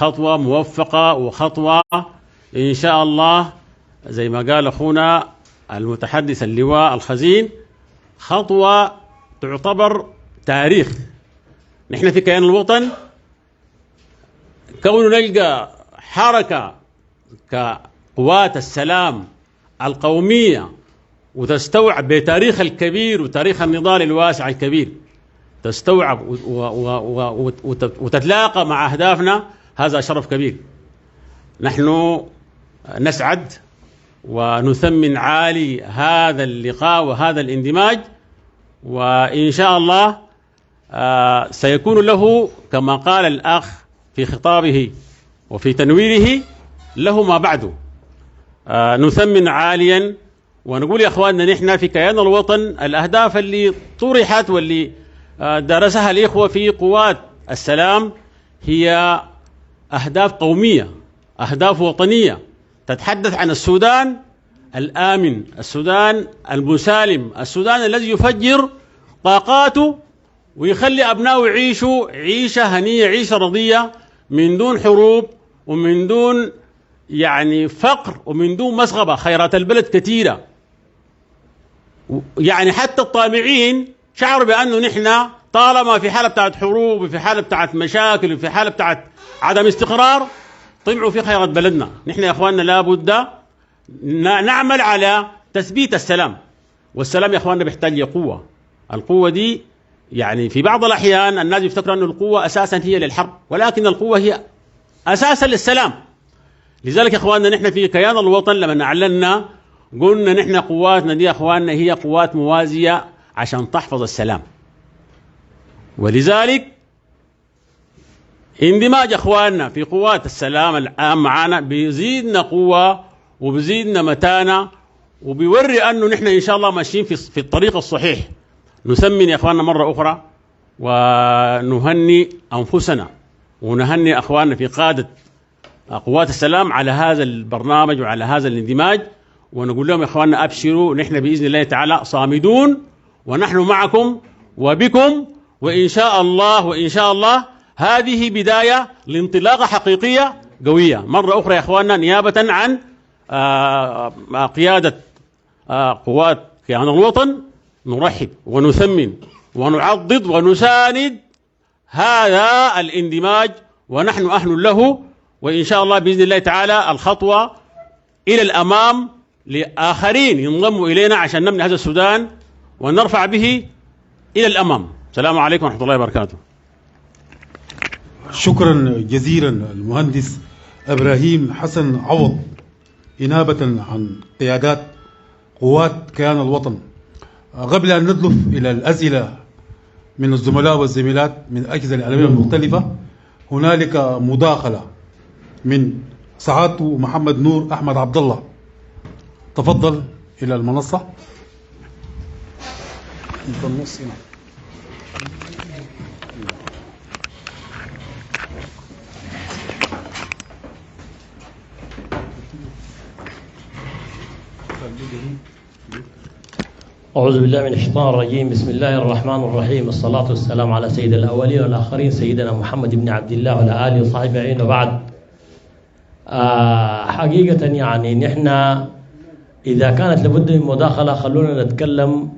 خطوة موفقة وخطوة إن شاء الله زي ما قال أخونا المتحدث اللواء الخزين، خطوة تعتبر تاريخ. نحن في كيان الوطن كون نلقى حركة كقوات السلام القومية وتستوعب بتاريخ الكبير وتاريخ النضال الواسع الكبير، تستوعب وتتلاقى مع أهدافنا، هذا شرف كبير. نحن نسعد ونثمن عالي هذا اللقاء وهذا الاندماج، وإن شاء الله سيكون له كما قال الأخ في خطابه وفي تنويره له ما بعده. نثمن عاليا ونقول يا أخواننا نحن في كيان الوطن الأهداف اللي طرحت واللي درسها الإخوة في قوات السلام هي أهداف قومية، أهداف وطنية، تتحدث عن السودان الآمن، السودان المسالم، السودان الذي يفجر طاقاته ويخلي أبنائه يعيشوا عيشة هنية، عيشة رضية، من دون حروب ومن دون يعني فقر ومن دون مسغبة. خيرات البلد كثيرة، يعني حتى الطامعين شعروا بأنه نحن طالما في حالة بتاعت حروب وفي حالة بتاعت مشاكل وفي حالة بتاعت عدم استقرار طمعوا في خيرات بلدنا. نحن يا أخواننا لابد نعمل على تثبيت السلام، والسلام يا أخواننا بيحتاج قوة. القوة دي يعني في بعض الأحيان الناس يفتكروا أن القوة أساسا هي للحرب، ولكن القوة هي أساسا للسلام. لذلك يا أخواننا نحن في كيان الوطن لما أعلنا قلنا نحن قواتنا دي يا أخواننا هي قوات موازية عشان تحفظ السلام، ولذلك اندماج أخواننا في قوات السلام الآن معنا بيزيدنا قوة وبيزيدنا متانة وبيوري أنه نحن إن شاء الله ماشيين في الطريق الصحيح. نسمن يا أخواننا مرة أخرى ونهني أنفسنا ونهني أخواننا في قادة قوات السلام على هذا البرنامج وعلى هذا الاندماج، ونقول لهم يا أخواننا أبشروا، نحن بإذن الله تعالى صامدون ونحن معكم وبكم، وإن شاء الله هذه بداية لانطلاقة حقيقية قوية. مرة أخرى يا أخواننا نيابة عن قيادة قوات كيان الوطن نرحب ونثمن ونعضد ونساند هذا الاندماج، ونحن أهل له، وإن شاء الله بإذن الله تعالى الخطوة إلى الأمام لآخرين ينضموا إلينا عشان نبني هذا السودان ونرفع به إلى الأمام. السلام عليكم ورحمة الله وبركاته. شكرا جزيلا المهندس إبراهيم حسن عوض إنابة عن قيادات قوات كيان الوطن. قبل أن ندلف إلى الأسئلة من الزملاء والزميلات من الأجهزة الإعلامية المختلفة، هنالك مداخلة من سعادته محمد نور أحمد عبد الله. تفضل إلى المنصة. أعوذ بالله من الشيطان الرجيم. بسم الله الرحمن الرحيم، الصلاة والسلام على سيد الأولين والآخرين سيدنا محمد بن عبد الله وعلى آله وصحبه أجمعين، وبعد. حقيقة يعني نحن إذا كانت لابد من مداخلة خلونا نتكلم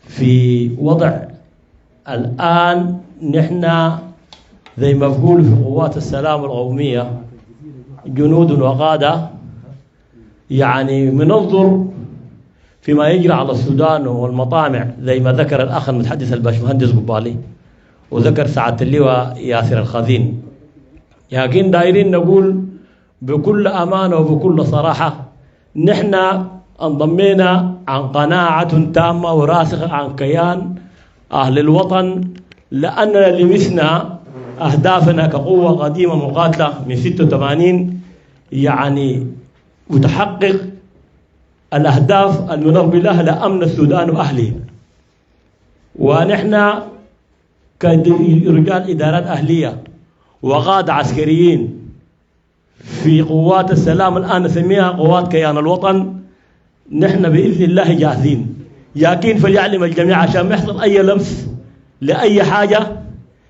في وضع الآن. نحن زي ما بقول في قوات السلام القومية جنود وقادة، يعني بننظر فيما يجري على السودان والمطامع زي ما ذكر الأخ المتحدث الباشمهندس قبالي وذكر سعادة اللواء ياسر الخزين. لكن دايرين نقول بكل أمانة وبكل صراحة نحن انضمينا عن قناعة تامة وراسخة عن كيان أهل الوطن، لأننا لمسنا أهدافنا كقوة قديمة مقاتلة من 86 يعني وتحقق الأهداف المنظمة لأمن السودان وأهله. ونحن كرجال إدارات أهلية وقادة عسكريين في قوات السلام الآن نسميها قوات كيان الوطن، نحن بإذن الله جاهزين. لكن فليعلم الجميع عشان ما يحصل أي لمس لأي حاجة،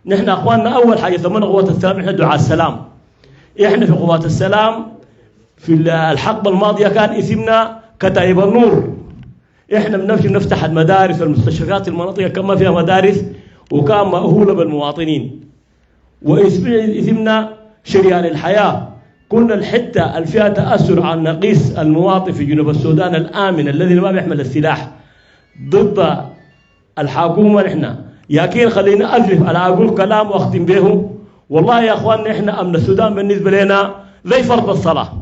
نحن أخواننا أول حاجة ثمنا قوات السلام نحن دعاء السلام. إحنا في قوات السلام في الحقبة الماضية كان اسمنا كتائب النور. إحنا بنمشي نفتح المدارس والمستشفيات في المناطق كان ما فيها مدارس وكان مأهولة بالمواطنين، واسمنا شريان الحياة. كنا الحتة اللي فيها تأثر عن نقيص المواطن في جنوب السودان الآمن الذي ما بيحمل السلاح ضد الحكومة. نحن ياكين خلينا ألف أنا أقول كلام وأختم به. والله يا أخواننا إحنا أمن السودان بالنسبة لنا زي فرض الصلاة،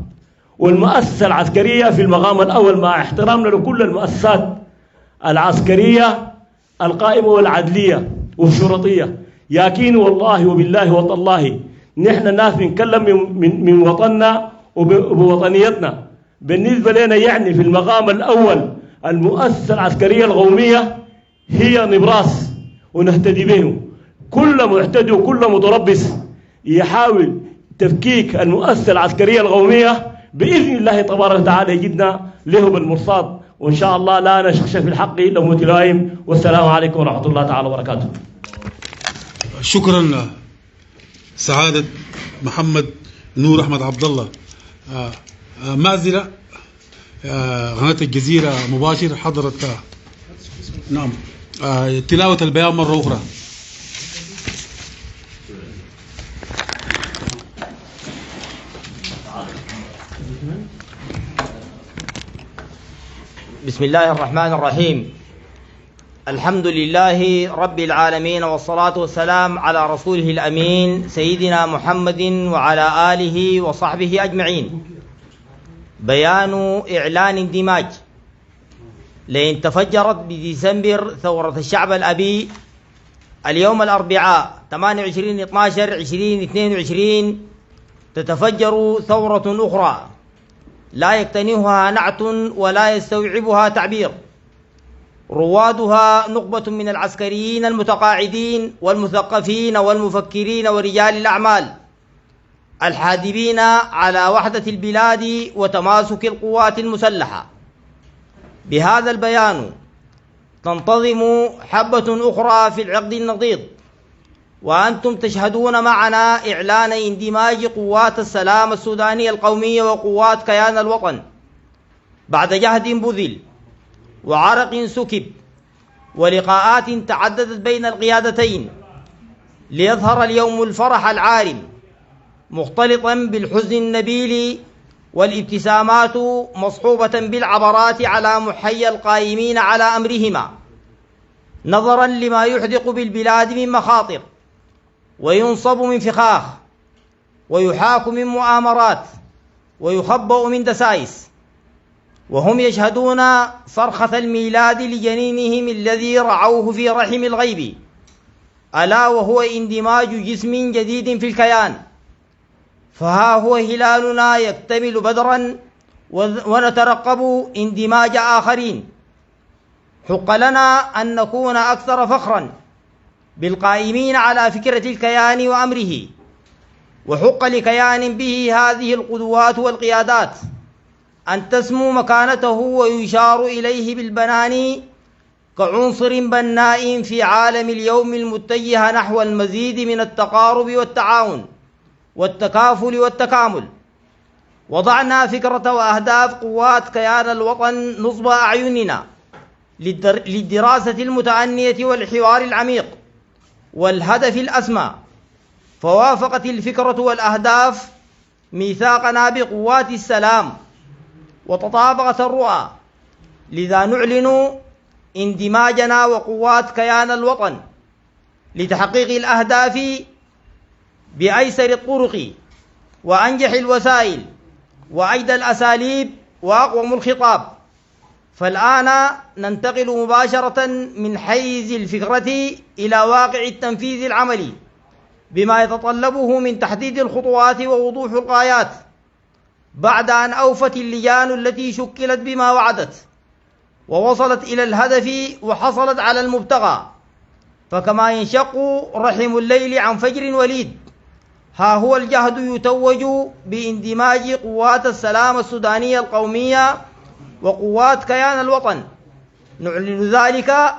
والمؤسسة العسكرية في المقام الأول مع احترامنا لكل المؤسسات العسكرية القائمة والعدلية والشرطية. ياكين والله وبالله وتالله نحن ناس بنتكلم من وطننا وبوطنيتنا. بالنسبة لنا يعني في المقام الأول المؤسسة العسكرية القومية هي نبراس ونهتدي به. كل معتدي وكل متربص يحاول تفكيك المؤسسة العسكرية القومية بإذن الله تبارك وتعالى يجدنا له بالمرصاد، وإن شاء الله لا نشخشخ في الحق إلا متلائم. والسلام عليكم ورحمة الله تعالى وبركاته. شكرا سعادة محمد نور أحمد عبد الله. معزلة قناة الجزيرة مباشر حضرت نعم تلاوة البيان مرة أخرى. بسم الله الرحمن الرحيم. الحمد لله رب العالمين، والصلاة والسلام على رسوله الأمين سيدنا محمد وعلى آله وصحبه أجمعين. بيان إعلان اندماج. لئن تفجرت بديسمبر ثورة الشعب الأبي اليوم الأربعاء 28/12/2022 تتفجر ثورة أخرى لا يكتنهها نعت ولا يستوعبها تعبير. روادها نخبة من العسكريين المتقاعدين والمثقفين والمفكرين ورجال الأعمال الحادبين على وحدة البلاد وتماسك القوات المسلحة. بهذا البيان تنتظم حبة أخرى في العقد النضيد، وأنتم تشهدون معنا إعلان اندماج قوات السلام السودانية القومية وقوات كيان الوطن بعد جهد بذل وعرق سكب ولقاءات تعددت بين القيادتين، ليظهر اليوم الفرح العارم مختلطا بالحزن النبيل، والابتسامات مصحوبة بالعبرات على محيا القائمين على أمرهما، نظرا لما يحدق بالبلاد من مخاطر وينصب من فخاخ ويحاك من مؤامرات ويخبأ من دسائس. وهم يشهدون صرخة الميلاد لجنينهم الذي رعوه في رحم الغيب، ألا وهو اندماج جسم جديد في الكيان. فها هو هلالنا يكتمل بدرا ونترقب اندماج آخرين. حق لنا أن نكون أكثر فخرا بالقائمين على فكرة الكيان وأمره، وحق لكيان به هذه القدوات والقيادات أن تسمو مكانته ويشار إليه بالبنان كعنصر بناء في عالم اليوم المتجه نحو المزيد من التقارب والتعاون والتكافل والتكامل. وضعنا فكرة وأهداف قوات كيان الوطن نصب أعيننا للدراسة المتأنية والحوار العميق والهدف الأسمى، فوافقت الفكرة والأهداف ميثاقنا بقوات السلام وتطابقت الرؤى. لذا نعلن اندماجنا وقوات كيان الوطن لتحقيق الأهداف بأيسر الطرق وأنجح الوسائل وأجدى الأساليب وأقوم الخطاب. فالآن ننتقل مباشرة من حيز الفكرة إلى واقع التنفيذ العملي بما يتطلبه من تحديد الخطوات ووضوح الغايات، بعد أن أوفت اللجان التي شكلت بما وعدت ووصلت إلى الهدف وحصلت على المبتغى. فكما ينشق رحم الليل عن فجر وليد، ها هو الجهد يتوج باندماج قوات السلام السودانية القومية وقوات كيان الوطن. نعلن ذلك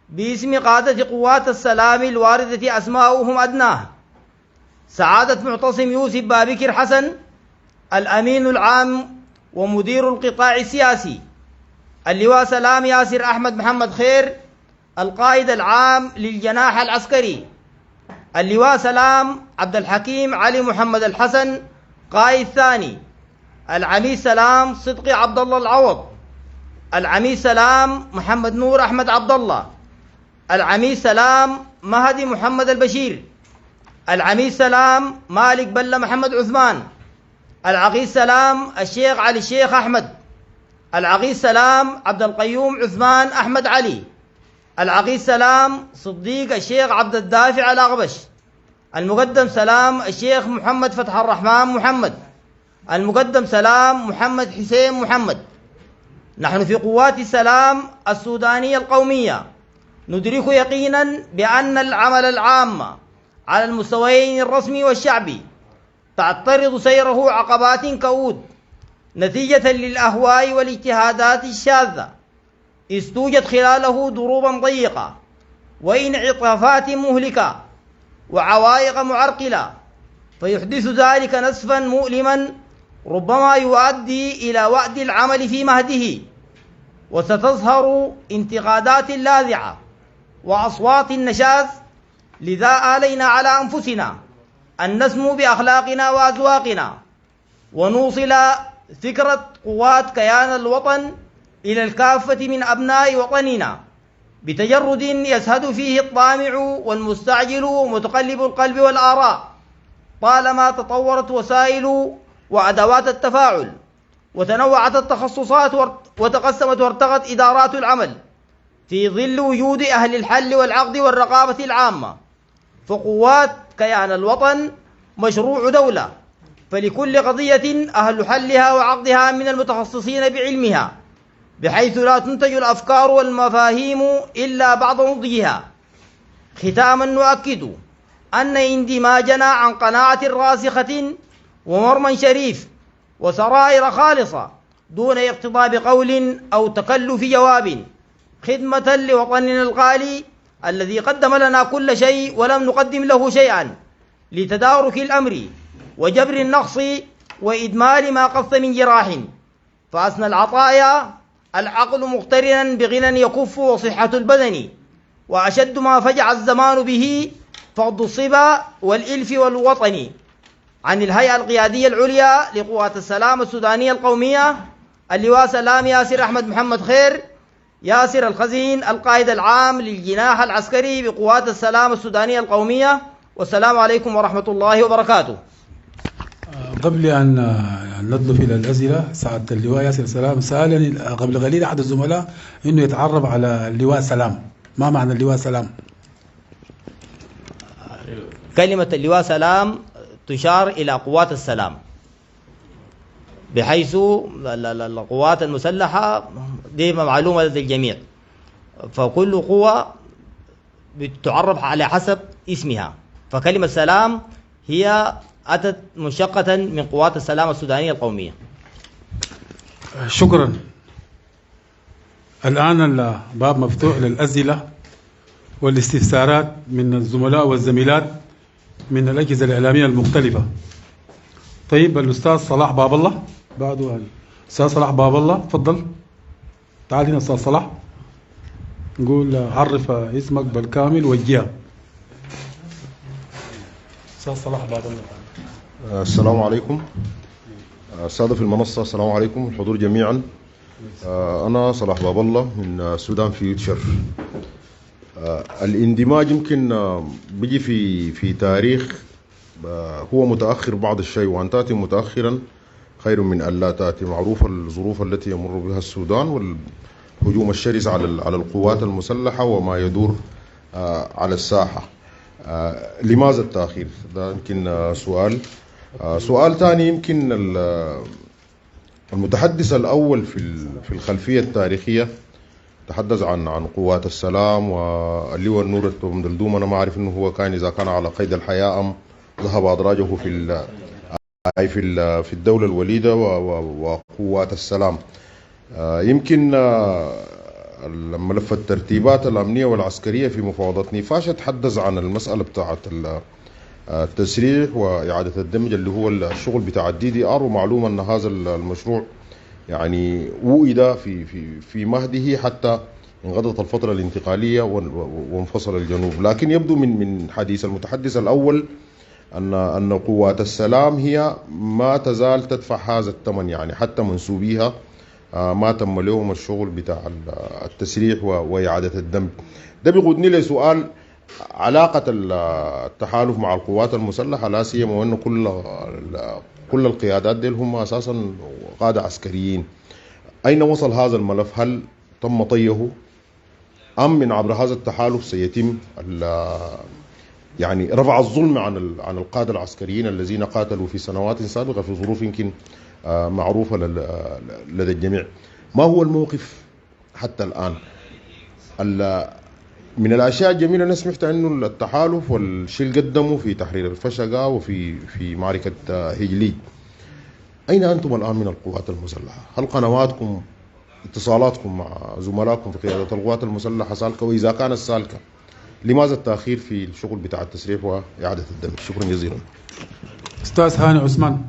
باسم قادة قوات السلام الواردة أسماؤهم أدناه، سعادة معتصم يوسف بابكر حسن الأمين العام ومدير القطاع السياسي، اللواء سلام ياسر أحمد محمد خير القائد العام للجناح العسكري، اللواء سلام عبد الحكيم علي محمد الحسن قائد ثاني، العميد سلام صدقي عبد الله العوض، العميد سلام محمد نور أحمد عبد الله، العميد سلام مهدي محمد البشير، العميد سلام مالك بلة محمد عثمان، العقيد سلام الشيخ علي الشيخ أحمد، العقيد سلام عبد القيوم عثمان أحمد علي، العقيد سلام صديق الشيخ عبد الدافع الأغبش، المقدم سلام الشيخ محمد فتح الرحمن محمد، المقدم سلام محمد حسين محمد. نحن في قوات السلام السودانية القومية ندرك يقينا بأن العمل العام على المستويين الرسمي والشعبي تعترض سيره عقبات كؤود نتيجة للأهواء والاجتهادات الشاذة، إذ توجد خلاله ضروبا ضيقة وانعطافات مهلكة وعوائق معرقلة، فيحدث ذلك نسفا مؤلما ربما يؤدي إلى وعد العمل في مهده، وستظهر انتقادات لاذعة وأصوات النشاز. لذا آلينا على أنفسنا أن نسمو بأخلاقنا وأذواقنا ونوصل فكرة قوات كيان الوطن إلى الكافة من أبناء وطننا بتجرد يسهد فيه الطامع والمستعجل ومتقلب القلب والآراء، طالما تطورت وسائل وأدوات التفاعل وتنوعت التخصصات وتقسمت وارتقت إدارات العمل في ظل وجود أهل الحل والعقد والرقابة العامة. فقوات كيان الوطن مشروع دولة، فلكل قضية أهل حلها وعقدها من المتخصصين بعلمها، بحيث لا تنتج الأفكار والمفاهيم إلا بعد نضجها. ختاما نؤكد أن اندماجنا عن قناعة راسخة ومرمى شريف وسرائر خالصة دون اقتضاء بقول أو تكلف جواب، خدمة لوطننا الغالي الذي قدم لنا كل شيء ولم نقدم له شيئا، لتدارك الأمر وجبر النقص وإدمار ما قص من جراح، فأسنى العطايا العقل مقترنا بغنى يكف وصحة البدن، وأشد ما فجع الزمان به فقد الصبا والإلف والوطن. عن الهيئة القيادية العليا لقوات السلام السودانية القومية، اللواء سلام ياسر أحمد محمد خير ياسر الخزين القائد العام للجناح العسكري بقوات السلام السودانية القومية. والسلام عليكم ورحمة الله وبركاته. قبل أن ندلف إلى الأسئلة، سعادة اللواء ياسر سلام سألني قبل قليل أحد الزملاء إنه يتعرف على اللواء سلام. ما معنى اللواء سلام؟ كلمة اللواء سلام تشار إلى قوات السلام، بحيث القوات المسلحة دي معلومة لدى الجميع، فكل قوة بتعرف على حسب اسمها، فكلمة سلام هي أتت مشقة من قوات السلام السودانية القومية. شكرا. الآن الباب مفتوح للأسئلة والاستفسارات من الزملاء والزميلات من الأجهزة الإعلامية المختلفة. طيب الأستاذ صلاح باب الله بعده. أستاذ صلاح باب الله تفضل. تعال هنا أستاذ صلاح، نقول عرف اسمك بالكامل والجهة. أستاذ صلاح باب الله. السلام عليكم السادة في المنصة، السلام عليكم الحضور جميعا. أنا صلاح باب الله من السودان فيوتشر. الاندماج يمكن بيجي في تاريخ هو متأخر بعض الشيء، وأن تأتي متأخرا خير من أن لا تأتي. معروفة الظروف التي يمر بها السودان والهجوم الشرس على القوات المسلحة وما يدور على الساحة. لماذا التأخير؟ ده يمكن سؤال ثاني. يمكن المتحدث الأول في الخلفية التاريخية تحدث عن قوات السلام واللواء النور التومدلدوم. أنا ما أعرف إنه هو كان إذا كان على قيد الحياة أم ذهب أدراجه في الدولة الوليدة وقوات السلام. يمكن ملف الترتيبات الأمنية والعسكرية في مفاوضات نيفاش تحدث عن المسألة بتاعت التسريح وإعادة الدمج اللي هو الشغل بتاع DDR. ومعلوم أن هذا المشروع يعني وئد في مهده حتى انقضت الفترة الانتقالية وانفصل الجنوب. لكن يبدو من حديث المتحدث الأول أن قوات السلام هي ما تزال تدفع هذا الثمن، يعني حتى منسوبيها ما تم لهم الشغل بتاع التسريح وإعادة الدمج. ده بيقودني لسؤال علاقة التحالف مع القوات المسلحة، لا سيما وأن كل القيادات دي هم أساسا قادة عسكريين. أين وصل هذا الملف؟ هل تم طيه أم من عبر هذا التحالف سيتم يعني رفع الظلم عن القادة العسكريين الذين قاتلوا في سنوات سابقة في ظروف يمكن معروفة لدى الجميع؟ ما هو الموقف حتى الآن؟ من الأشياء الجميلة أنا سمعت أنه التحالف والشيل قدموا في تحرير الفشقة وفي معركة هجلي. أين أنتم الآن من القوات المسلحة؟ هل قنواتكم اتصالاتكم مع زملائكم في قيادة القوات المسلحة سالكة؟ وإذا كانت سالكة لماذا التأخير في الشغل بتاع التسريح وإعادة الدمج؟ شكرا جزيلا. أستاذ هاني عثمان.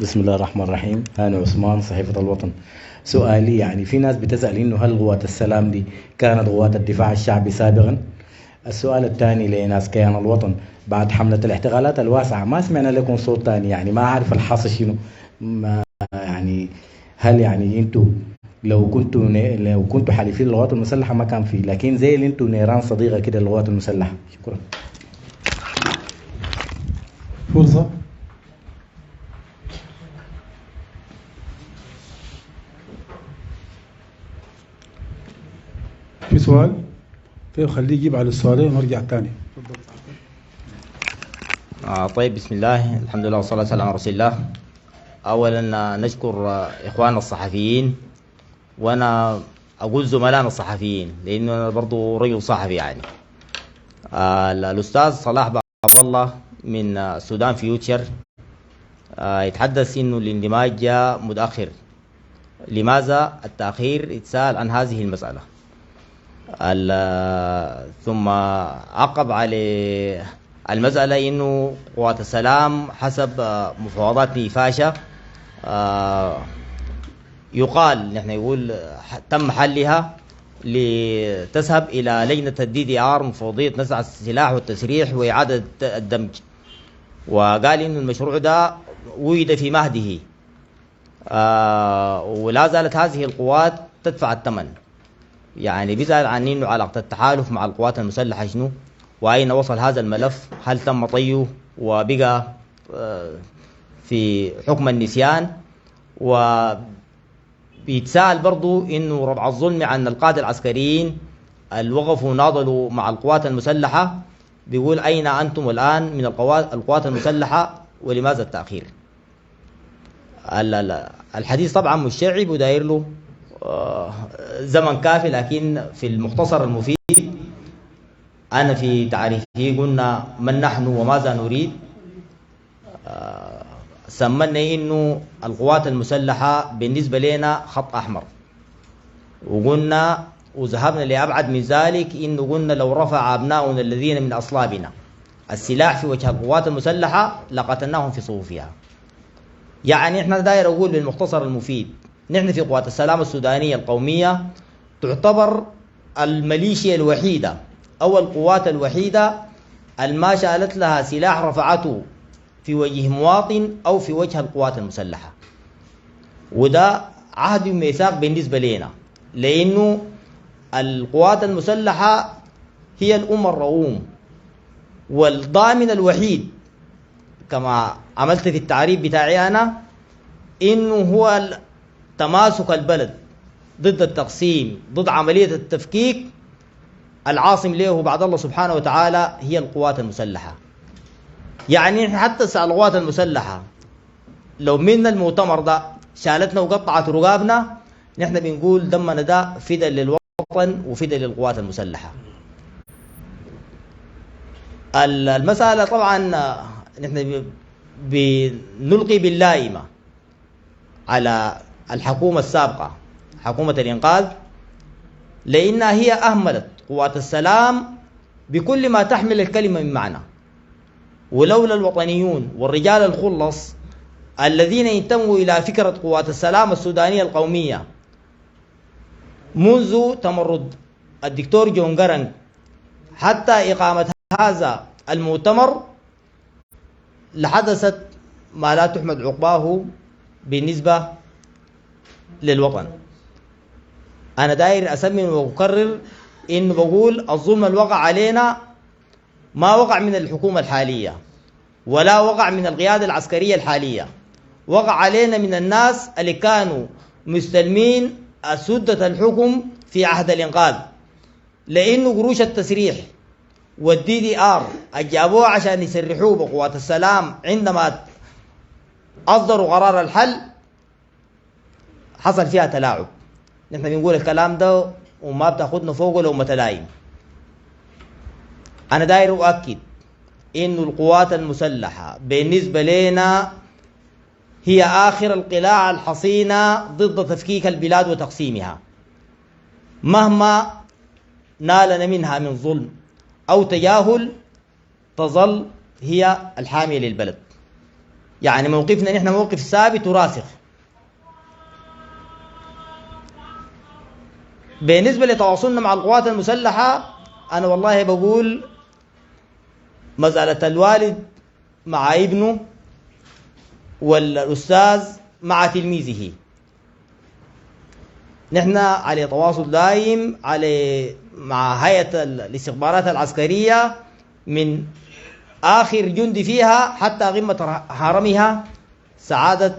بسم الله الرحمن الرحيم. هاني عثمان، صحيفة الوطن. سؤالي يعني في ناس بتسأل إنه هل قوات السلام دي كانت قوات الدفاع الشعبي سابقا؟ السؤال الثاني لناس كيان الوطن، بعد حملة الاحتغالات الواسعة ما سمعنا لكم صوت ثاني، يعني ما أعرف الحصر شنو. يعني هل يعني أنتوا لو كنتوا حليفين للقوات المسلحة ما كان فيه، لكن زي اللي أنتوا نيران صديقة كده للقوات المسلحة. شكرا. فرصة. في سؤال؟ طيب خليه يجيب على السؤالين ونرجع تاني. طيب، بسم الله، الحمد لله والصلاة والسلام على رسول الله. أولا نشكر إخواننا الصحفيين، وأنا أقول زملائنا الصحفيين لأنه أنا برضو رجل صحفي. يعني الأستاذ صلاح عبد الله من السودان فيوتشر يتحدث إنه الاندماج جاء متأخر. لماذا التأخير؟ يتساءل عن هذه المسألة. ثم عقب على المسألة إنه قوات السلام حسب مفاوضات نيفاشا يقال، نحن يقول تم حلها لتذهب إلى لجنة DDR مفوضية نزع السلاح والتسريح وإعادة الدمج، وقال إنه المشروع ده وجد في مهده، ولا زالت هذه القوات تدفع الثمن. يعني بيسأل عن إنه علاقة التحالف مع القوات المسلحة شنو، وأين وصل هذا الملف، هل تم طيه وبقى في حكم النسيان. وبيتساءل برضو إنه رفع الظلم عن القادة العسكريين الوقفوا ناضلوا مع القوات المسلحة، بيقول أين أنتم الآن من القوات المسلحة ولماذا التأخير؟ الحديث طبعا مشعب وداير له زمن كافي، لكن في المختصر المفيد أنا في تعريفه قلنا من نحن وماذا نريد. سمنا إنه القوات المسلحة بالنسبة لنا خط أحمر، وقلنا وذهبنا لأبعد من ذلك إنه قلنا لو رفع أبناؤنا الذين من أصلابنا السلاح في وجه القوات المسلحة لقتلناهم في صفوفها. يعني إحنا داير أقول بالمختصر المفيد، نحن في قوات السلام السودانية القومية تعتبر الميليشيا الوحيدة أو القوات الوحيدة الما شالت لها سلاح رفعته في وجه مواطن أو في وجه القوات المسلحة. وده عهد وميثاق بالنسبة لنا، لأنه القوات المسلحة هي الأمة الرؤوم والضامن الوحيد، كما عملت في التعريف بتاعي أنا، إنه هو تماسك البلد ضد التقسيم، ضد عملية التفكيك. العاصم له بعد الله سبحانه وتعالى هي القوات المسلحة. يعني حتى القوات المسلحة لو من المؤتمر ده شالتنا وقطعت رقابنا، نحن بنقول دمنا ده فدا للوطن وفدا للقوات المسلحة. المسألة طبعا نحن بنلقي باللائمة على الحكومة السابقة حكومة الإنقاذ، لأنها هي أهملت قوات السلام بكل ما تحمل الكلمة من معنى. ولولا الوطنيون والرجال الخلص الذين ينتموا إلى فكرة قوات السلام السودانية القومية منذ تمرد الدكتور جون جرنج حتى إقامة هذا المؤتمر لحدثت ما لا تحمد عقباه بالنسبة للوطن. أنا داير أسمي وأكرر إنه بقول الظلم الوقع علينا ما وقع من الحكومة الحالية ولا وقع من القيادة العسكرية الحالية، وقع علينا من الناس اللي كانوا مستلمين سدة الحكم في عهد الإنقاذ، لأنه قروش التسريح والدي دي آر جابوه عشان يسرحوه بقوات السلام عندما أصدروا قرار الحل حصل فيها تلاعب. نحن بنقول الكلام ده وما بتاخدنا فوقه لو متلايم. أنا داير أؤكد إنه القوات المسلحة بالنسبة لنا هي آخر القلاع الحصينة ضد تفكيك البلاد وتقسيمها، مهما نالنا منها من ظلم أو تجاهل تظل هي الحامية للبلد. يعني موقفنا نحن موقف ثابت وراسخ. بالنسبة لتواصلنا مع القوات المسلحة، أنا والله بقول مسألة الوالد مع ابنه والأستاذ مع تلميذه، نحن على تواصل دائم مع هيئة الاستخبارات العسكرية من آخر جندي فيها حتى قمة هرمها سعادة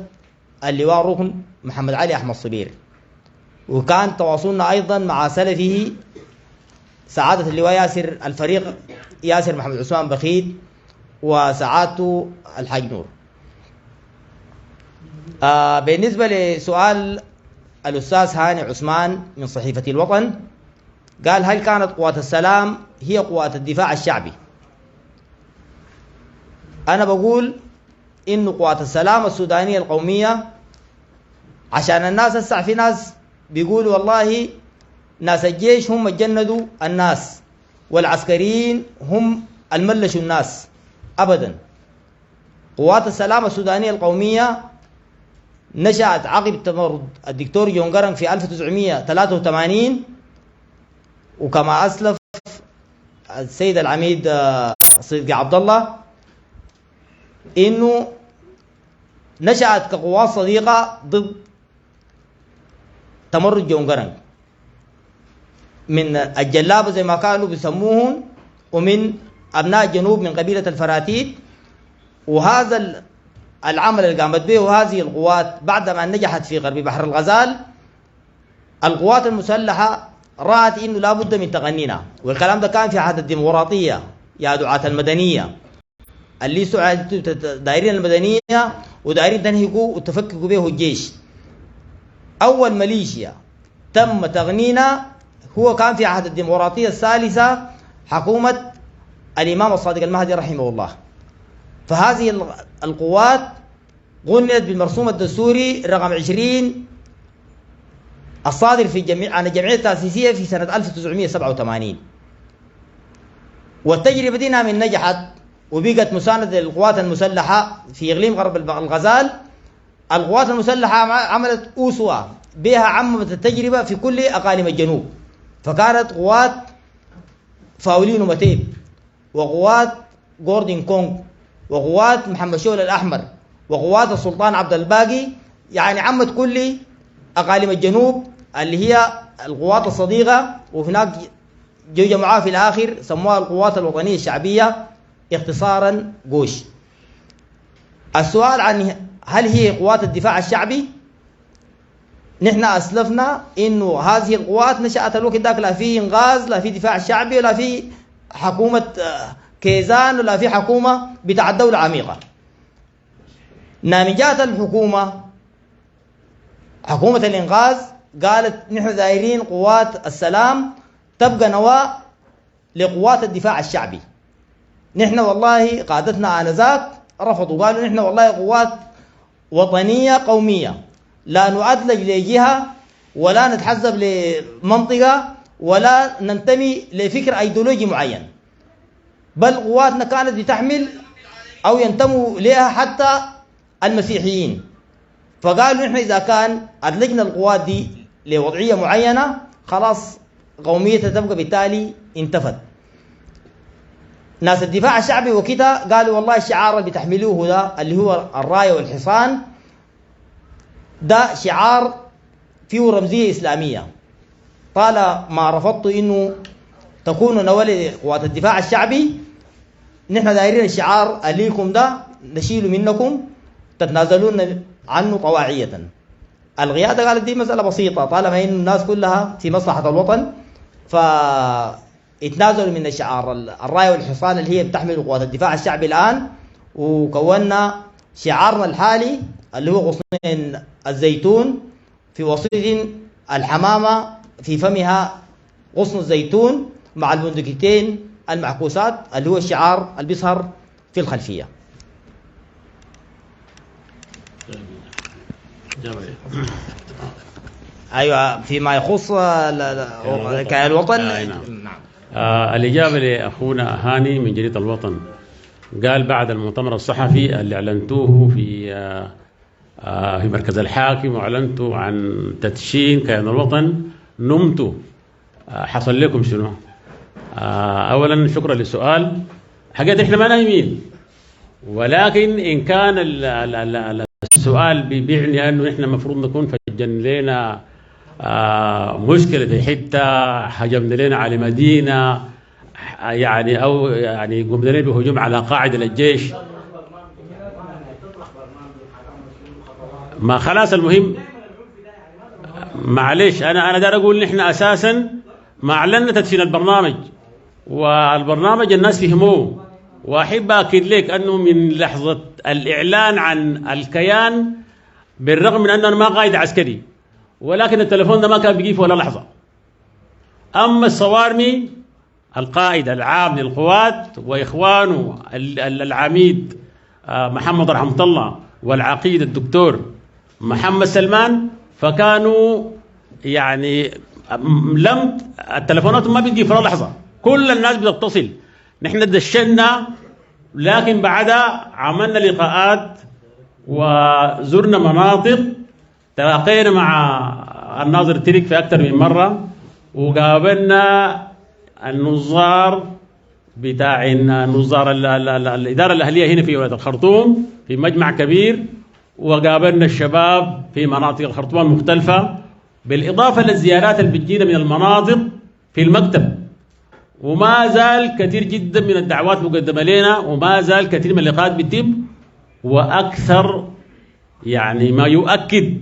اللواء ركن محمد علي أحمد صبير. وكان تواصلنا أيضا مع سلفه سعادة اللواء ياسر الفريق ياسر محمد عثمان بخيت وسعادته الحاج نور. بالنسبة لسؤال الأستاذ هاني عثمان من صحيفة الوطن، قال هل كانت قوات السلام هي قوات الدفاع الشعبي؟ أنا بقول إنه قوات السلام السودانية القومية، عشان الناس هسه في ناس بيقولوا والله ناس الجيش هم جندوا الناس والعسكريين هم الملشوا الناس. أبدا، قوات السلام السودانية القومية نشأت عقب تمرد الدكتور جون جرنج في 1983، وكما أسلف السيد العميد صدقي عبد الله إنه نشأت كقوات صديقة ضد تمرد جون جرنج من الجلابة زي ما كانوا بيسموهم ومن أبناء الجنوب من قبيلة الفراتيت. وهذا العمل اللي قامت به هذه القوات بعدما نجحت في غرب بحر الغزال، القوات المسلحة رأت إنه لا بد من تغنينا، والكلام ده كان في عهد الديمقراطية يا دعاة المدنية اللي دايرين المدنية ودايرين تنهكوا وتفككوا به الجيش. أول ميليشيا تم تغنينا هو كان في عهد الديمقراطية الثالثة حكومة الإمام الصادق المهدي رحمه الله. فهذه القوات غنيت بالمرسوم الدستوري رقم 20 الصادر عن الجمعية التأسيسية في سنة 1987. والتجربة دي من نجحت وبقت مساندة للقوات المسلحة في إقليم غرب الغزال. القوات المسلحة عملت أسوة بها عممت التجربة في كل أقاليم الجنوب، فكانت قوات فاولين ومتيب وقوات جوردن كونغ وقوات محمد شول الأحمر وقوات السلطان عبد الباقي، يعني عمت كل أقاليم الجنوب اللي هي القوات الصديقة. وهناك جو جمعوها في الآخر سموها القوات الوطنية الشعبية اختصارا قوش. السؤال عن هل هي قوات الدفاع الشعبي، نحن أسلفنا إنه هذه القوات نشأت الوقت ذاك لا في إنغاز لا في دفاع شعبي ولا في حكومة كيزان ولا في حكومة بتاع الدولة عميقة. نامجات الحكومة حكومة الإنقاذ قالت نحن دايرين قوات السلام تبقى نواة لقوات الدفاع الشعبي. نحن والله قادتنا آنذاك رفضوا، قالوا نحن والله قوات وطنية قومية لا نؤدلج لجهة ولا نتحزب لمنطقة ولا ننتمي لفكر أيديولوجي معين، بل قواتنا كانت بتحمل أو ينتموا لها حتى المسيحيين. فقالوا نحن إذا كان أدلجنا القوات دي لوضعية معينة خلاص قوميتها تبقى بالتالي انتفت. ناس الدفاع الشعبي وكده قالوا والله الشعار اللي بتحملوه ده اللي هو الراية والحصان ده شعار فيه رمزية إسلامية، طالما رفضتوا إنه تكونوا نوال قوات الدفاع الشعبي نحن دايرين الشعار أليكم ده نشيله منكم تتنازلون عنه طواعية. القيادة قالت دي مسألة بسيطة، طالما إن الناس كلها في مصلحة الوطن فاتنازلوا من الشعار الراية والحصان اللي هي بتحمل قوات الدفاع الشعبي الآن، وكونا شعارنا الحالي اللي هو غصن الزيتون في وسط الحمامة في فمها غصن الزيتون مع البندقيتين المعكوسات اللي هو الشعار اللي بيظهر في الخلفية. ايوه فيما يخص كيان الوطن. نعم. الإجابة لأخونا هاني من جريدة الوطن، قال بعد المؤتمر الصحفي اللي أعلنتوه في مركز الحاكم وأعلنتوا عن تدشين كيان الوطن نمتوا، حصل لكم شنو؟ أولا شكرا للسؤال. حقيقة إحنا ما نايمين، ولكن إن كان السؤال بيعني أنه إحنا المفروض نكون فجن لنا مشكلة في حتة، هجمنا لنا على مدينة يعني، أو يعني قمنا لنا بهجوم على قاعدة للجيش، ما خلاص المهم معلش أنا دار أقول نحن أساسا ما أعلنا تدشين البرنامج، والبرنامج الناس فهموه، وأحب أكد لك أنه من لحظة الإعلان عن الكيان بالرغم من أنه ما قائد عسكري ولكن التلفون ده ما كان بيجي ولا لحظة. أما الصوارمي القائد العام للقوات وإخوانه العميد محمد رحمة الله والعقيد الدكتور محمد سلمان فكانوا يعني التلفونات ما بتجي في ولا لحظة، كل الناس بتتصل. نحن دشنا لكن بعدها عملنا لقاءات وزرنا مناطق، تلاقينا مع الناظر تريك في أكثر من مرة، وقابلنا النظار بتاع النظار الإدارة الأهلية هنا في ولاية الخرطوم في مجمع كبير، وقابلنا الشباب في مناطق الخرطوم المختلفة، بالإضافة للزيارات اللي بتجينا من المناطق في المكتب. وما زال كثير جدا من الدعوات مقدمة لنا، وما زال كثير من اللقاءات بتتم، وأكثر يعني ما يؤكد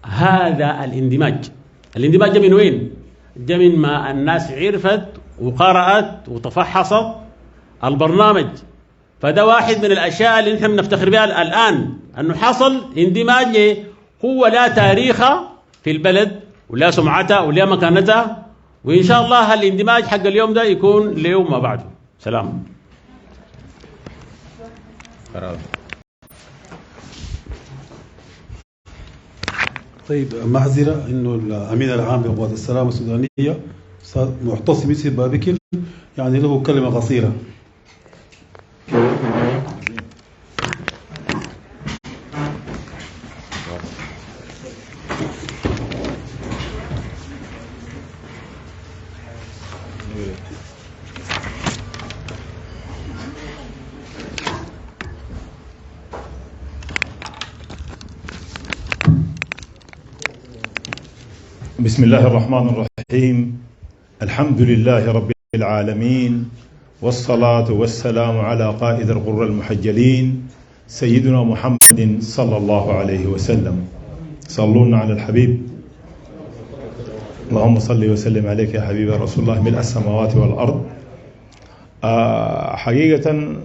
هذا الاندماج جاء من وين؟ جاء من ما الناس عرفت وقرأت وتفحصت البرنامج. فده واحد من الأشياء اللي نحن نفتخر بها الآن، أنه حصل اندماج لقوة لا تاريخها في البلد ولا سمعتها ولا مكانتها، وإن شاء الله الاندماج حق اليوم ده يكون ليوم ما بعده. سلام. طيب معذرة إنه الأمين العام لقوات السلامة السودانية أستاذ معتصم يوسف بابكر يعني له كلمة قصيرة. بسم الله الرحمن الرحيم. الحمد لله رب العالمين، والصلاة والسلام على قائد الغر المحجلين سيدنا محمد صلى الله عليه وسلم. صلون على الحبيب. اللهم صل وسلم عليك يا حبيب رسول الله ملء السماوات والأرض. حقيقة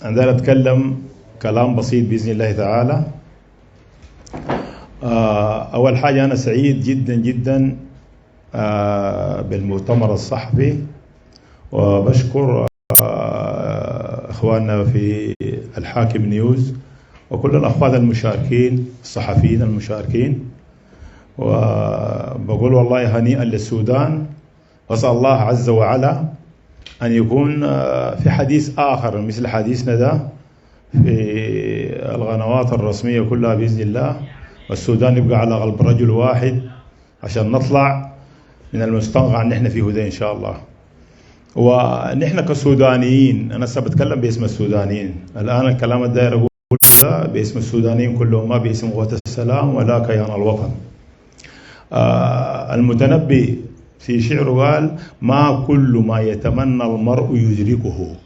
عندنا نتكلم كلام بسيط بإذن الله تعالى. أول حاجة أنا سعيد جدا جدا بالمؤتمر الصحفي، وبشكر إخواننا في الحاكم نيوز وكل الأخوان المشاركين الصحفيين المشاركين. وبقول والله هنيئا للسودان، وأسأل الله عز وعلا أن يكون في حديث آخر مثل حديثنا ده في القنوات الرسمية كلها بإذن الله، والسودان يبقى على قلب رجل واحد عشان نطلع من المستنقع نحن فيه ده إن شاء الله. ونحن كسودانيين، أنا بتكلم باسم السودانيين الآن، الكلام الداير أقول باسم السودانيين كلهم، ما باسم قوات السلام ولا كيان الوطن. المتنبي في شعره قال: ما كل ما يتمنى المرء يدركه،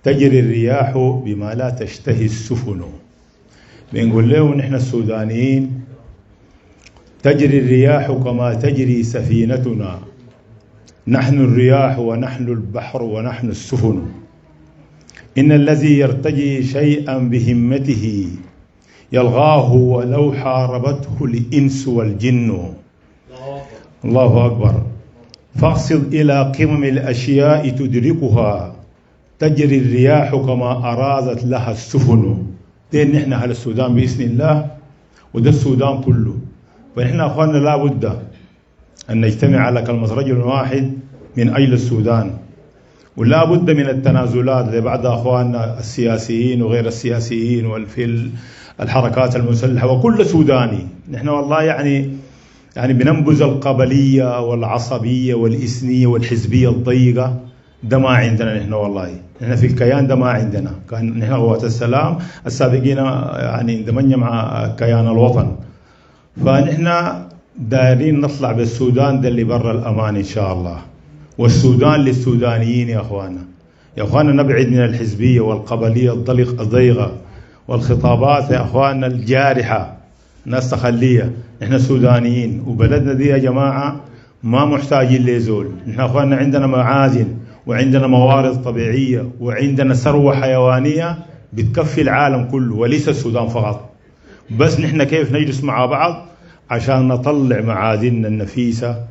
تجري الرياح بما لا تشتهي السفن. بنقول له نحن السودانيين تجري الرياح كما تجري سفينتنا، نحن الرياح ونحن البحر ونحن السفن. إن الذي يرتجي شيئا بهمته يلغاه ولو حاربته الإنس والجن. الله أكبر. فاقصد إلى قمم الأشياء تدركها، تجري الرياح كما أرادت لها السفن. دين نحن أهل السودان بإذن الله، وده السودان كله. فنحن أخواننا لا بد أن نجتمع على كلمة رجل واحد من أجل السودان، ولا بد من التنازلات لبعض أخواننا السياسيين وغير السياسيين وفي الحركات المسلحة وكل سوداني. نحن والله يعني بننبذ القبلية والعصبية والإثنية والحزبية الضيقة، ده ما عندنا نحن والله. نحن في الكيان ده ما عندنا، كان نحن قوات السلام السابقين يعني اندمجنا مع كيان الوطن. فنحن دايرين نطلع بالسودان ده اللي برا الأمان إن شاء الله، والسودان للسودانيين يا أخوانا. يا أخوانا نبعد من الحزبية والقبلية الضيقة والخطابات يا أخوانا الجارحة، ناس تخلية. نحن سودانيين، وبلدنا دي يا جماعة ما محتاجين لزول. نحن أخوانا عندنا معادن وعندنا موارد طبيعية وعندنا ثروة حيوانية بتكفي العالم كله وليس السودان فقط. بس نحن كيف نجلس مع بعض عشان نطلع معادننا النفيسة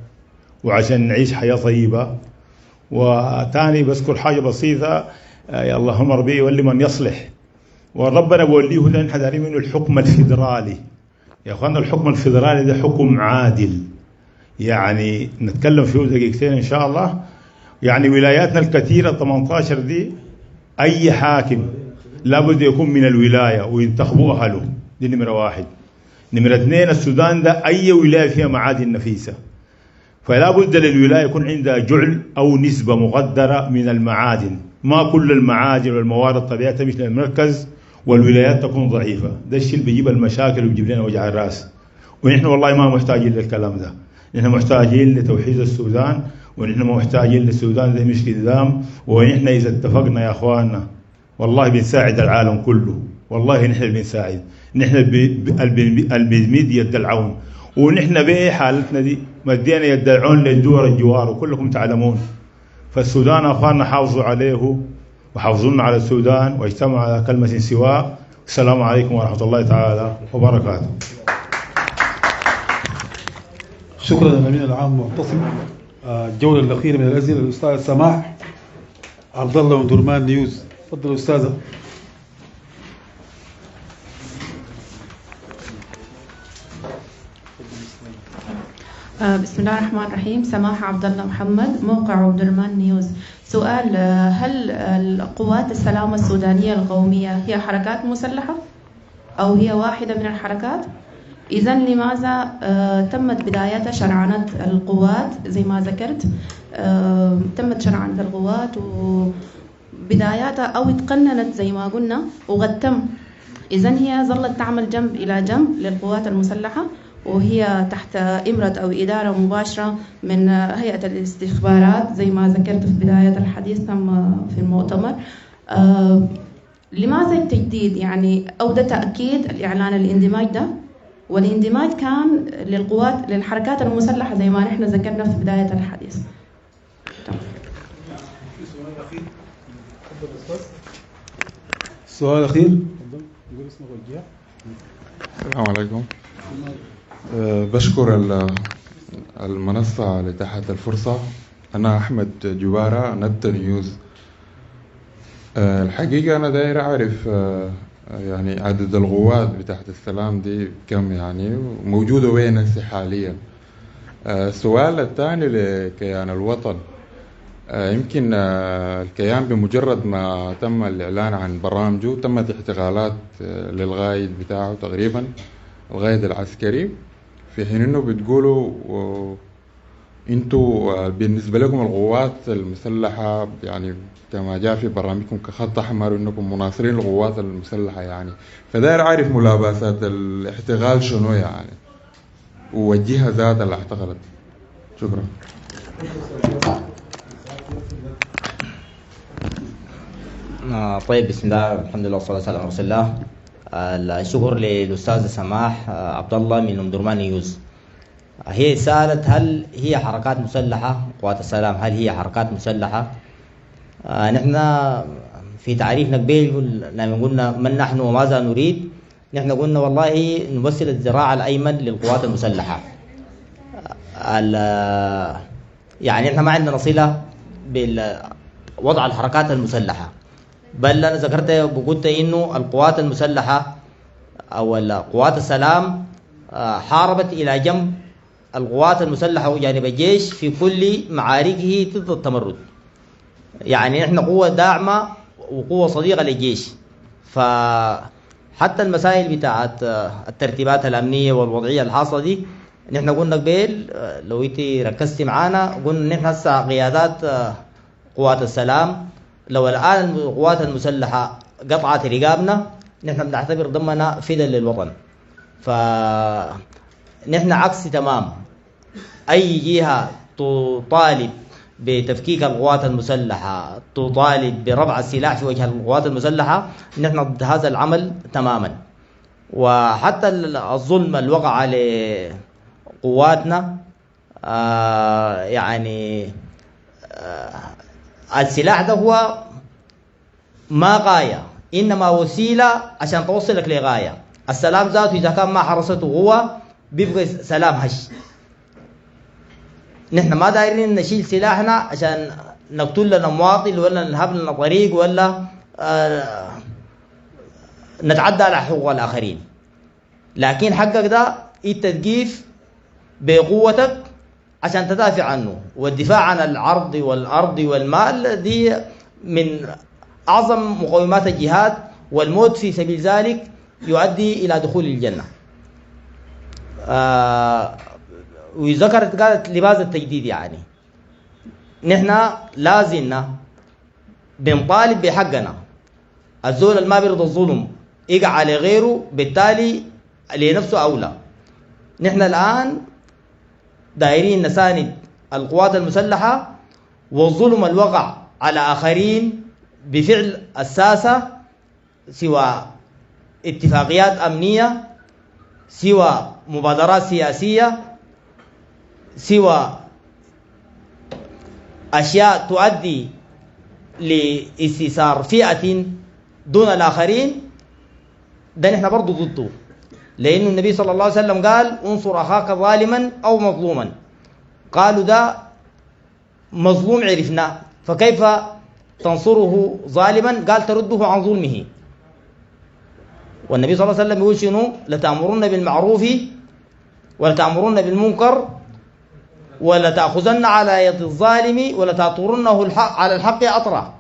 وعشان نعيش حياة طيبة. وتاني بذكر حاجة بسيطة، يا اللهم ربي يولي من يصلح، وربنا بوليه ده نحن دارين منه الحكم الفيدرالي. يا أخوانا الحكم الفيدرالي ده حكم عادل، يعني نتكلم فيه دقيقتين إن شاء الله. يعني ولاياتنا الكثيرة 18 دي أي حاكم لابد يكون من الولاية وينتخبوا أهله، دي نمرة واحد. نمرة اثنين، السودان ده أي ولاية فيها معادن نفيسة، فلا بد للولاية يكون عندها جعل أو نسبة مقدرة من المعادن. ما كل المعادن والموارد الطبيعية تمشي للمركز والولايات تكون ضعيفة. ده الشيء اللي بيجيب المشاكل وبيجيب لنا وجع الراس. ونحن والله ما محتاجين للكلام ده، نحن محتاجين لتوحيد السودان، ونحن محتاجين للسودان ده مش قدام. ونحن إذا اتفقنا يا أخواننا والله بنساعد العالم كله، والله نحن بنساعد، نحن بنمد يد العون. ونحن بإيه حالتنا دي مدينا يد العون للدول الجوار وكلكم تعلمون. فالسودان أخواننا حافظوا عليه وحافظونا على السودان واجتمعوا على كلمة سواء. السلام عليكم ورحمة الله تعالى وبركاته. شكرا للأمين العام معتصم. الجولة الأخيرة من الأسئلة الأستاذ سماح عبد الله من درمان نيوز. تفضل أستاذة. بسم الله الرحمن الرحيم. سماح عبد الله محمد، موقع درمان نيوز. سؤال: هل القوات السلامة السودانية القومية هي حركات مسلحة أو هي واحدة من الحركات؟ إذن لماذا تمت بداية شرعنة القوات زي ما ذكرت؟ تمت شرعنة القوات وبداياتها أو اتقننت زي ما قلنا وقد تم. إذن هي ظلت تعمل جنب إلى جنب للقوات المسلحة، وهي تحت إمرة أو إدارة مباشرة من هيئة الاستخبارات زي ما ذكرت في بداية الحديث في المؤتمر. لماذا التجديد يعني أو ده تأكيد الإعلان الاندماج ده؟ والاندماج كان للقوات للحركات المسلحة زي ما نحن ذكرنا في بداية الحديث. السؤال الأخير. السلام عليكم. بشكر المنصة لتحت الفرصة. أنا أحمد جبارة، نت نيوز. الحقيقة أنا داير أعرف يعني عدد القوات بتاعت السلام دي كم يعني موجودة وين هسه حاليا؟ السؤال الثاني لكيان الوطن، يمكن الكيان بمجرد ما تم الإعلان عن برامجه تمت احتغالات للقائد بتاعه تقريبا القائد العسكري، في حين انه بتقولوا انتوا بالنسبة لكم القوات المسلحة يعني كما جاء في برامجكم كخط أحمر انكم مناصرين القوات المسلحة يعني، فداير عارف ملابسات الاحتغال شنو يعني والجهة ذات اللي احتغلت. شكرا. طيب، بسم الله الحمد لله والصلاة والسلام على رسول الله. الشكر للأستاذ سماح عبد الله من أم درمان نيوز. هي سألت هل هي حركات مسلحة قوات السلام، هل هي حركات مسلحة؟ نحن في تعريفنا قبل لما قلنا من نحن وماذا نريد، نحن قلنا والله نمثل الذراع الأيمن للقوات المسلحة. يعني نحن ما عندنا صلة بوضع الحركات المسلحة، بل أنا ذكرت وقلت إنه القوات المسلحة أو قوات السلام حاربت إلى جنب القوات المسلحة وجانب الجيش في كل معاركه ضد التمرد. يعني نحن قوة داعمة وقوة صديقة للجيش، فحتى المسائل بتاعت الترتيبات الأمنية والوضعية الحاصلة دي نحن قلنا قبل، لو انت ركزتي معانا قلنا نحن هسه قيادات قوات السلام لو الآن القوات المسلحة قطعت رقابنا نحن بنعتبر ضمنا فدا للوطن. فنحن عكس تمام أي جهة تطالب بتفكيك القوات المسلحة، تطالب برفع السلاح في وجه القوات المسلحة، نحن ضد هذا العمل تماما. وحتى الظلم اللي وقع على قواتنا يعني السلاح ده هو ما غاية، إنما وسيلة عشان توصلك لغاية. السلام ذاته إذا كان ما حرسته هو بيبقى سلام هش. نحن ما دايرين نشيل سلاحنا عشان نقتل لنا مواطن ولا نهب لنا طريق ولا نتعدى على حقوق الآخرين، لكن حقك ده التدقيف بقوتك عشان تدافع عنه. والدفاع عن العرض والأرض والمال دي من أعظم مقومات الجهاد، والموت في سبيل ذلك يؤدي إلى دخول الجنة. وذكرت قالت لباس التجديد، يعني نحن لازلنا بنطالب بحقنا. الزول اللي ما بيرضى الظلم يقع على غيره، بالتالي لنفسه أولى. نحن الآن دايرين نساند القوات المسلحة، والظلم الوقع على آخرين بفعل الساسة، سوى اتفاقيات أمنية، سوى مبادرات سياسية، سوى أشياء تؤدي لاستثار فئة دون الآخرين، ده نحن برضو ضده. لأن النبي صلى الله عليه وسلم قال انصر أخاك ظالما أو مظلوما. قالوا ده مظلوم عرفناه، فكيف تنصره ظالما؟ قال ترده عن ظلمه. والنبي صلى الله عليه وسلم يقول شنو؟ لتأمرن بالمعروف ولتأمرن بالمنكر ولتأخذن على يد الظالم ولتأطرنه على الحق أطرا.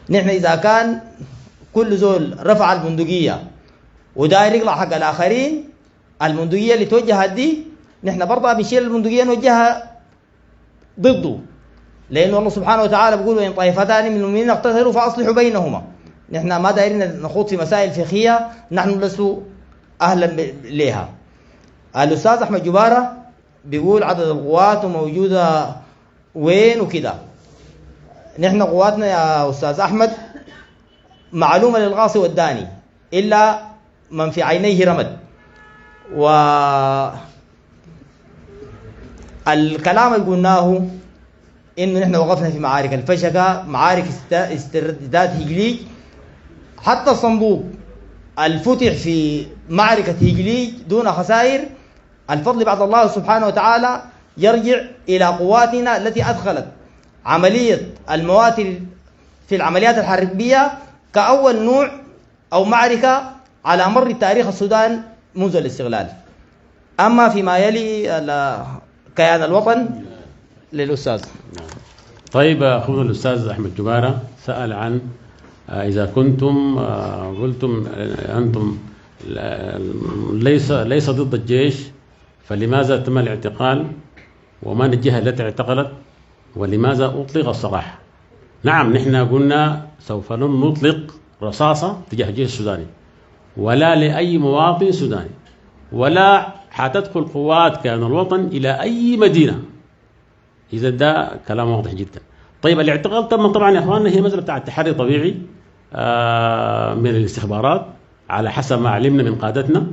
نحن إذا كان كل زول رفع البندقية وداير يقلع حق الآخرين، البندقية اللي توجهت دي نحن برضه بنشيل البندقية نوجهها ضده، لأن الله سبحانه وتعالى بيقول وإن طائفتان من المؤمنين اقتتلوا فأصلحوا بينهما. نحن ما دايرين نخوض في مسائل فقهية نحن لسوا أهلا لها. الأستاذ أحمد جبارة بيقول عدد القوات وموجودة وين وكده. نحن قواتنا يا أستاذ أحمد معلومة للغاصي والداني إلا من في عينيه رمد. والكلام اللي قلناه إنه نحن وقفنا في معارك الفشكة، معارك استرداد هجليج، حتى الصندوق الفتح في معركة هجليج دون خسائر، الفضل بعد الله سبحانه وتعالى يرجع إلى قواتنا التي أدخلت عملية المواتر في العمليات الحربية كأول نوع أو معركة على مر تاريخ السودان منذ الاستقلال. أما فيما يلي كيان الوطن للأستاذ. طيب أخونا الأستاذ أحمد جبارة سأل عن إذا كنتم قلتم أنتم ليس ضد الجيش، فلماذا تم الاعتقال؟ ومن الجهة التي اعتقلت؟ ولماذا أطلق السراح؟ نعم، نحن قلنا سوف لن نطلق رصاصة تجاه الجيش السوداني ولا لأي مواطن سوداني، ولا حتدخل قوات كيان الوطن إلى أي مدينة. إذا ده كلام واضح جدا. طيب الاعتقال تم طبعا يا اخواننا، هي مسألة بتاعت تحري طبيعي من الاستخبارات على حسب ما علمنا من قادتنا،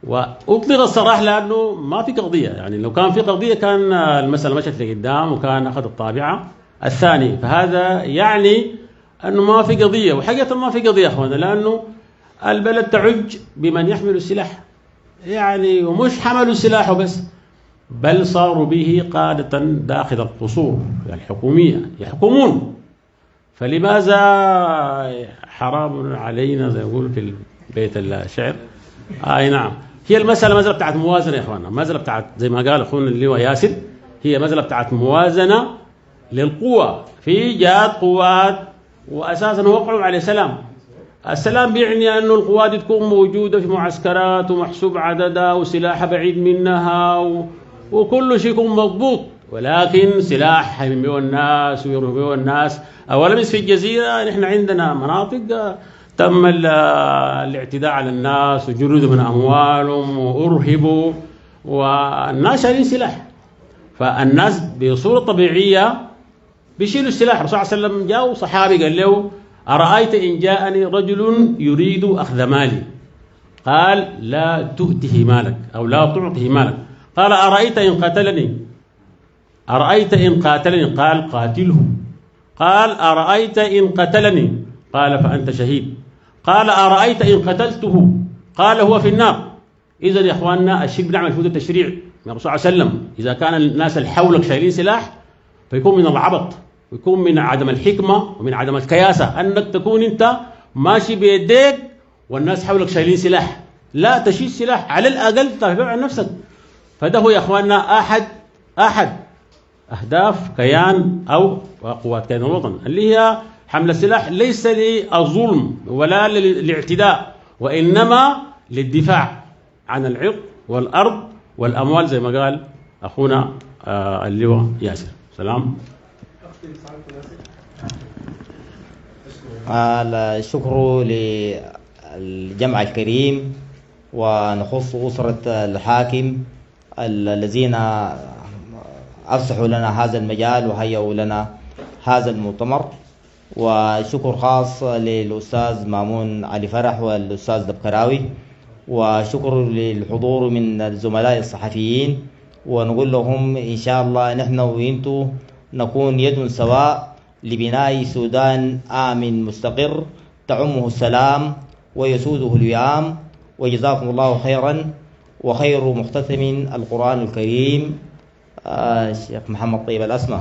وأطلق السراح لأنه ما في قضية. يعني لو كان في قضية كان المسألة مشت لقدام وكان أخذ الطابعة الثاني، فهذا يعني أنه ما في قضية، وحقيقة ما في قضية يا اخواننا، لأنه البلد تعج بمن يحمل السلاح، يعني ومش حملوا السلاح وبس، بل صاروا به قادة داخل القصور الحكومية يحكمون. فلماذا حرام علينا زي يقول في بيت الشعر؟ أي نعم، هي المسألة بتاعت موازنة يا إخوانا، مسألة بتاعت زي ما قال أخونا اللي هو ياسر، هي مسألة بتاعت موازنة للقوة. في جهات قوات وأساسا وقعوا على سلام. السلام بيعني أنه القوات تكون موجودة في معسكرات ومحسوب عددها وسلاحها بعيد منها وكل شيء يكون مضبوط، ولكن سلاح يهمه الناس ويرهبه الناس. أولا في الجزيرة نحن عندنا مناطق تم الاعتداء على الناس وجردوا من أموالهم وأرهبوا، والناس شايلين سلاح، فالناس بصورة طبيعية بيشيلوا السلاح. الرسول صلى الله عليه وسلم جاء صحابي قال له: أرأيت إن جاءني رجل يريد أخذ مالي؟ قال: لا تؤته مالك أو لا تعطه مالك. قال: أرأيت إن قتلني؟ أرأيت إن قاتلني؟ قال: قاتله. قال: أرأيت إن قتلني؟ قال: فأنت شهيد. قال: أرأيت إن قتلته؟ قال: هو في النار. إذا يا إخواننا الشيء بنعمل فيه التشريع من الرسول صلى الله عليه وسلم. إذا كان الناس اللي حولك شايلين سلاح فيكون من العبط، ويكون من عدم الحكمة ومن عدم الكياسة أنك تكون أنت ماشي بيديك والناس حولك شايلين سلاح. لا تشيل سلاح، على الأقل تدافع عن نفسك. فده هو يا إخواننا أحد أهداف كيان أو قوات كيان الوطن، اللي هي حمل السلاح ليس للظلم ولا للاعتداء، وإنما للدفاع عن العرض والأرض والأموال زي ما قال أخونا اللواء ياسر. سلام. الشكر للجمع الكريم، ونخص أسرة الحاكم الذين أفسحوا لنا هذا المجال وهيئوا لنا هذا المؤتمر، وشكر خاص للأستاذ مامون علي فرح والأستاذ دبكراوي، وشكر للحضور من الزملاء الصحفيين، ونقول لهم إن شاء الله نحن وإنتوا نكون يد سواء لبناء سودان آمن مستقر تعمه السلام ويسوده الوئام. وجزاكم الله خيرا، وخير محتسم القرآن الكريم الشيخ محمد طيب الأسمى.